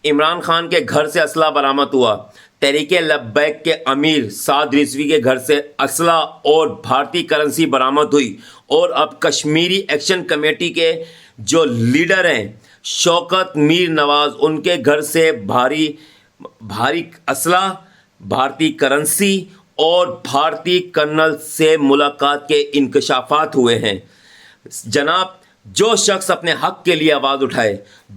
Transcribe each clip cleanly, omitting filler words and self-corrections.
عمران خان کے گھر سے اسلحہ برآمد ہوا، تحریک لبیک کے امیر سعد رضوی کے گھر سے اسلحہ اور بھارتی کرنسی برآمد ہوئی، اور اب کشمیری ایکشن کمیٹی کے جو لیڈر ہیں شوکت میر نواز، ان کے گھر سے بھاری اسلحہ، بھارتی کرنسی اور بھارتی کرنل سے ملاقات کے انکشافات ہوئے ہیں۔ جناب، جو شخص اپنے حق کے لیے آواز اٹھائے،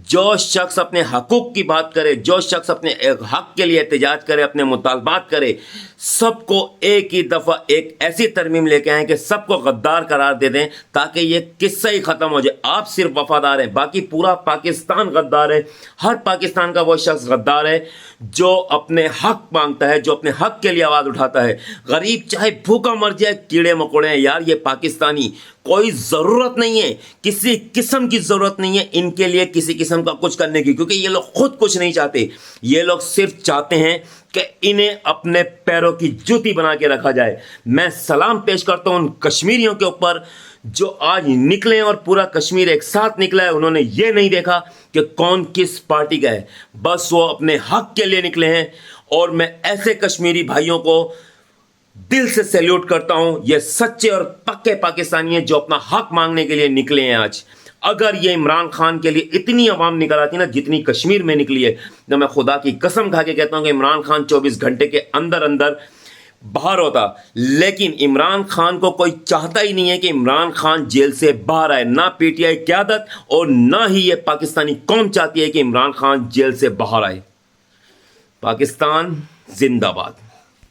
جو شخص اپنے حقوق کی بات کرے، جو شخص اپنے حق کے لیے احتجاج کرے، اپنے مطالبات کرے، سب کو ایک ہی دفعہ ایک ایسی ترمیم لے کے آئیں کہ سب کو غدار قرار دے دیں، تاکہ یہ قصہ ہی ختم ہو جائے۔ آپ صرف وفادار ہیں، باقی پورا پاکستان غدار ہے۔ ہر پاکستان کا وہ شخص غدار ہے جو اپنے حق مانگتا ہے، جو اپنے حق کے لیے آواز اٹھاتا ہے۔ غریب چاہے بھوکا مر جائے، کیڑے مکوڑے ہیں یار یہ پاکستانی، کوئی ضرورت نہیں ہے، کسی قسم کی ضرورت نہیں ہے ان کے لیے کسی قسم کا کچھ کرنے کی، کیونکہ یہ لوگ خود کچھ نہیں چاہتے۔ یہ لوگ صرف چاہتے ہیں کہ انہیں اپنے پیروں کی جوتی بنا کے رکھا جائے۔ میں سلام پیش کرتا ہوں ان کشمیریوں کے اوپر جو آج نکلے اور پورا کشمیر ایک ساتھ نکلا ہے۔ انہوں نے یہ نہیں دیکھا کہ کون کس پارٹی کا ہے، بس وہ اپنے حق کے لیے نکلے ہیں، اور میں ایسے کشمیری بھائیوں کو دل سے سیلیوٹ کرتا ہوں۔ یہ سچے اور پکے پاکستانی ہیں جو اپنا حق مانگنے کے لیے نکلے ہیں آج۔ اگر یہ عمران خان کے لیے اتنی عوام نکل آتی نا جتنی کشمیر میں نکلی ہے، تو میں خدا کی قسم کھا کے کہتا ہوں کہ عمران خان 24 گھنٹے کے اندر باہر ہوتا۔ لیکن عمران خان کو کوئی چاہتا ہی نہیں ہے کہ عمران خان جیل سے باہر آئے، نہ پی ٹی آئی قیادت اور نہ ہی یہ پاکستانی قوم چاہتی ہے کہ عمران خان جیل سے باہر آئے۔ پاکستان زندہ باد۔